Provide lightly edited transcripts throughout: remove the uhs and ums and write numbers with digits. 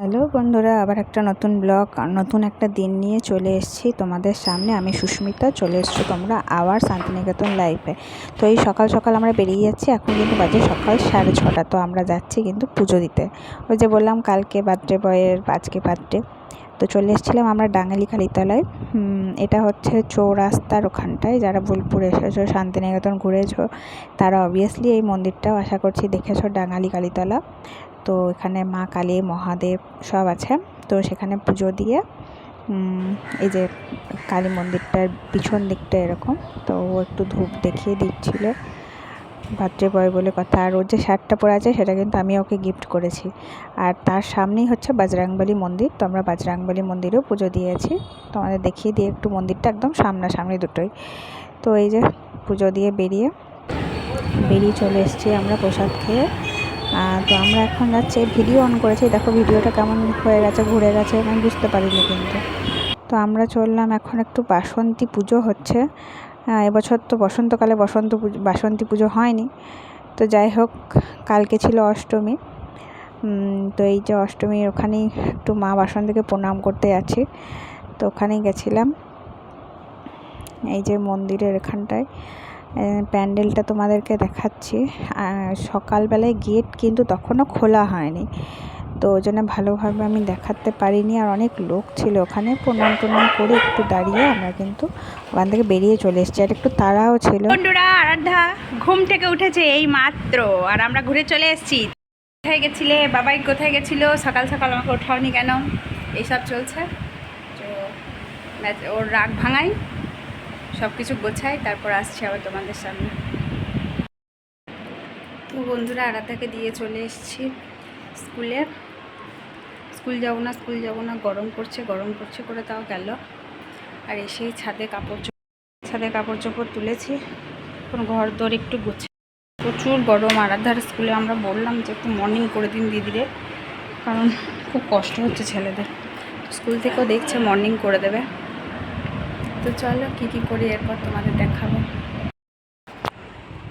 Hello বন্ধুরা, আবার একটা নতুন ব্লগ আর নতুন একটা দিন নিয়ে চলে এসেছি তোমাদের সামনে। আমি সুস্মিতা, চলে এসেছি তোমরা আবার শান্তিনিকেতন লাইফে। তো এই সকাল সকাল আমরা বেরিয়ে যাচ্ছি। এখন কিন্তু বাজে সকাল 6:30। তো আমরা যাচ্ছি কিন্তু পুজো দিতে। ওই যে বললাম কালকে বার্থডে বয়ের, আজকে বার্থডে। তো চলে এসেছিলাম আমরা ডাঙ্গালি কালীতলায়। এটা হচ্ছে চৌরাস্তার ওখানটায়। যারা বোলপুর এসেছো, শান্তিনিকেতন ঘুরেছো, তারা অবভিয়াসলি এই মন্দিরটাও আশা করছি দেখেছো, ডাঙ্গালি কালীতলা। তো এখানে মা কালী, মহাদেব সব আছে। তো সেখানে পুজো দিয়ে এই যে কালী মন্দিরটার পিছন দিকটা এরকম। তো ও একটু ধূপ দেখিয়ে দিচ্ছিল, বার্থডে বয় বলে কথা। আর ওর যে শার্টটা পরে আছে সেটা কিন্তু আমি ওকে গিফট করেছি। আর তার সামনেই হচ্ছে বজরংবলী মন্দির। তো আমরা বজরংবলী মন্দিরেও পুজো দিয়েছি। তোমাদের দেখিয়ে দিয়ে একটু মন্দিরটা একদম সামনাসামনি দুটোই। তো এই যে পুজো দিয়ে বেরিয়ে চলে এসেছি আমরা প্রসাদ খেয়ে। তো আমরা এখন যাচ্ছি, ভিডিও অন করেছি, দেখো ভিডিওটা কেমন হয়ে গেছে, ঘুরে গেছে, আমি বুঝতে পারিনি কিন্তু। তো আমরা চললাম এখন, একটু বাসন্তী পুজো হচ্ছে। এবছর তো বসন্তকালে বাসন্তী পুজো হয়নি। তো যাই হোক, কালকে ছিল অষ্টমী। তো এই যে অষ্টমীর ওখানেই একটু মা বাসন্তীকে প্রণাম করতে যাচ্ছি। তো ওখানেই গেছিলাম, এই যে মন্দিরের এখানটায়। প্যান্ডেলটা তোমাদেরকে দেখাচ্ছি। সকালবেলায় গেট কিন্তু তখনও খোলা হয়নি, তো ওই জন্য ভালোভাবে আমি দেখাতে পারিনি। আর অনেক লোক ছিল ওখানে। প্রণাম করে একটু দাঁড়িয়ে আমরা কিন্তু ওখান থেকে বেরিয়ে চলে এসেছি। আর একটু তাড়াও ছিল। বন্ধুরা, আরাধ্যা ঘুম থেকে উঠেছে এই মাত্র, আর আমরা ঘুরে চলে এসেছি। কোথায় গেছিলে বাবাই, কোথায় গেছিলো সকাল সকাল, আমাকে ওঠাওনি কেন, এইসব চলছে। তো ওর রাগ ভাঙাই, সব কিছু গোছাই, তারপর আসছি আবার তোমাদের সামনে। তো বন্ধুরা, আরাধ্যাকে দিয়ে চলে এসেছি স্কুলে। স্কুল যাবো না, গরম করছে করে তাও গেল। আর এসেই ছাদে কাপড় চোপড় তুলেছি। এখন ঘর দর একটু গোছা, প্রচুর গরম। আরাধ্যার স্কুলে আমরা বললাম যে একটু মর্নিং করে দিন দিদিরে, কারণ খুব কষ্ট হচ্ছে ছেলেদের। স্কুল থেকেও দেখছে মর্নিং করে দেবে। তো চলো কী করি এরপর তোমাদের দেখাবো।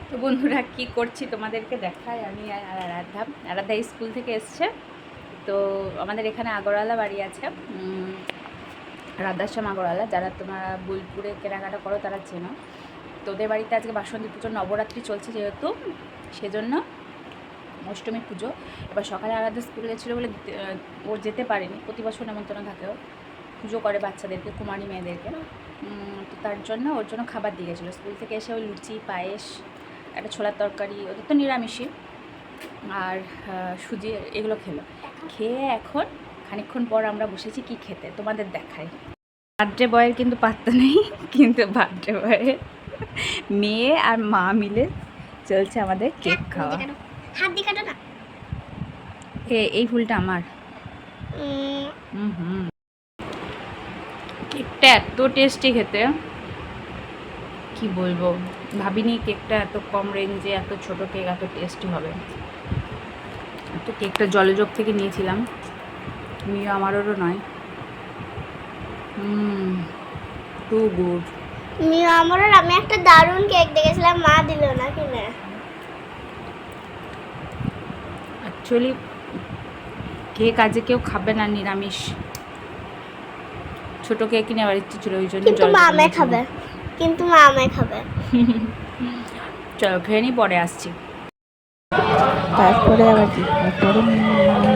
তো বন্ধুরা, কি করছি তোমাদেরকে দেখাই। আমি আর আরাধ্যা স্কুল থেকে এসছে। তো আমাদের এখানে আগরওয়ালা বাড়ি আছে, রাধাশ্যাম আগরওয়ালা। যারা তোমরা বোলপুরে কেনাকাটা করো তারা চেনো। তো ওদের বাড়িতে আজকে বাসন্তী পুজোর নবরাত্রি চলছে, যেহেতু সেজন্য অষ্টমী পুজো। এবার সকালে আরাধ্যা স্কুলে গেছিলো বলে ওর যেতে পারেনি। প্রতি বছর নেমন্তন্ন থাকেও, পুজো করে বাচ্চাদেরকে, কুমারী মেয়েদেরকে। তো তার জন্য ওর জন্য খাবার দিয়ে গেছিলো। স্কুল থেকে এসে ওই লুচি, পায়েস, একটা ছোলার তরকারি, ওদের তো নিরামিষই, আর সুজি, এগুলো খেয়ে এখন খানিকক্ষণ পর আমরা বসেছি কি খেতে, তোমাদের দেখাই। বার্থডে বয়ের কিন্তু পাত্তা নেই, কিন্তু বার্থডে বয়ের মেয়ে আর মা মিলে চলছে আমাদের কেক খাওয়া। এই ফুলটা আমার। কেকটা এত টেস্টি খেতে, কি বলবো, ভাবিনি কেকটা এত কম রেঞ্জে, এত ছোট কেক এত টেস্টি হবে। তো কেকটা জলযোগ থেকে নিয়েছিলাম, মিও আমারও নয়। Two good. মিও আমারও। আমি একটা দারুণ কেক দেখেছিলাম, মা দিল না কিনে। অ্যাকচুয়ালি কেক আজকে কেউ খাবে না, নিরামিষ। ছোট কেক কিনে আবার ইচ্ছে ছিল, ওই জন্য কিন্তু মা আমায় খাবে। চলো খেয়ে নি, পরে আসছি। তারপরে আবার কি, তারপরে আমরা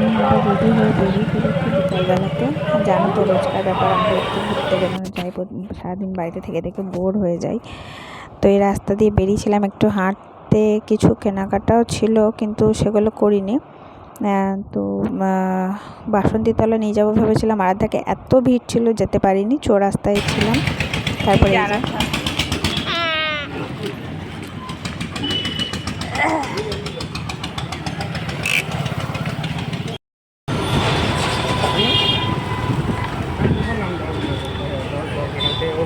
রেডি হয়ে বেরিয়ে পড়েছি বিকালবেলাতে। জানো তো রোজকার ব্যাপার, আমরা একটু ঘুরতে বেরোনো যাই, সারাদিন বাড়িতে থেকে বোর হয়ে যাই। তো এই রাস্তা দিয়ে বেরিয়েছিলাম একটু হাঁটতে, কিছু কেনাকাটাও ছিল কিন্তু সেগুলো করিনি। তো বাসন্তীতলা নিয়ে যাবো ভেবেছিলাম, আরাধ্যাকে এত ভিড় ছিল যেতে পারিনি, চৌরাস্তায় ছিলাম। তারপরে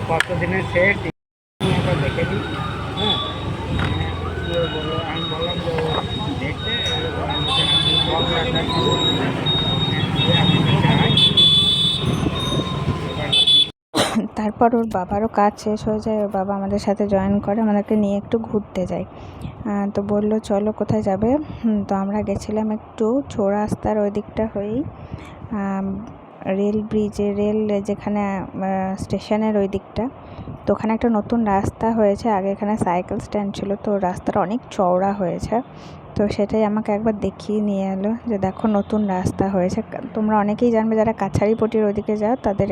কত দিনের সেট দেখে দিই। হ্যাঁ, আমি বললাম যে দেখতে তারপর ওর বাবারও কাজ শেষ হয়ে যায়, ওর বাবা আমাদের সাথে জয়েন করে, আমাদেরকে নিয়ে একটু ঘুরতে যায়। তো বললো চলো কোথায় যাবে। তো আমরা গেছিলাম একটু চৌরাস্তার ওই দিকটা হয়েই রেল ব্রিজে, রেল যেখানে স্টেশনের ওই দিকটা। তো ওখানে একটা নতুন রাস্তা হয়েছে, আগে এখানে সাইকেল স্ট্যান্ড ছিল, তো রাস্তাটা অনেক চওড়া হয়েছে। তো সেটাই আমাকে একবার দেখিয়ে নিয়ে এলো যে দেখো নতুন রাস্তা হয়েছে। তোমরা অনেকেই জানবে যারা কাছারিপটির ওদিকে যাও, তাদের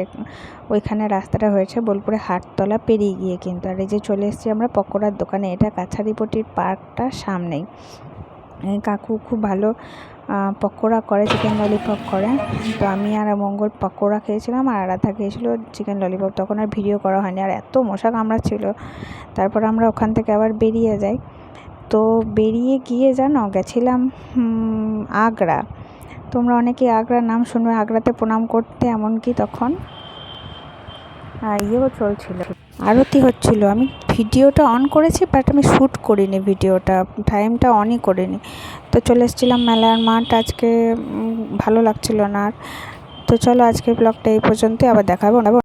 ওইখানে রাস্তাটা হয়েছে বোলপুরে হাটতলা পেরিয়ে গিয়ে কিন্তু। আর এই যে চলে এসেছি আমরা পকোড়ার দোকানে, এটা কাছারিপটির পার্কটার সামনেই। কাকু খুব ভালো পকোড়া করে, চিকেন ললিপপ করে। তো আমি আর মঙ্গল পকোড়া খেয়েছিলাম আর আরাধা খেয়েছিল চিকেন ললিপপ। তখন আর ভিডিও করা হয়নি, আর এত মশা কামড়াচ্ছিল। তারপর আমরা ওখান থেকে আবার বেরিয়ে যাই। তো বেরিয়ে গিয়ে জানো গেছিলাম আগ্রা। তোমরা অনেকেই আগ্রার নাম শুনবে, আগ্রাতে প্রণাম করতে। এমনকি তখন ইয়েও চলছিল, আরতি হচ্ছিল। আমি ভিডিওটা অন করেছি বাট আমি শ্যুট করিনি, ভিডিওটা টাইমটা অনই করিনি। তো চলে এসেছিলাম মেলার মাঠ, আজকে ভালো লাগছিল না আর। তো চলো আজকের ব্লগটা এই পর্যন্তই, আবার দেখাবো।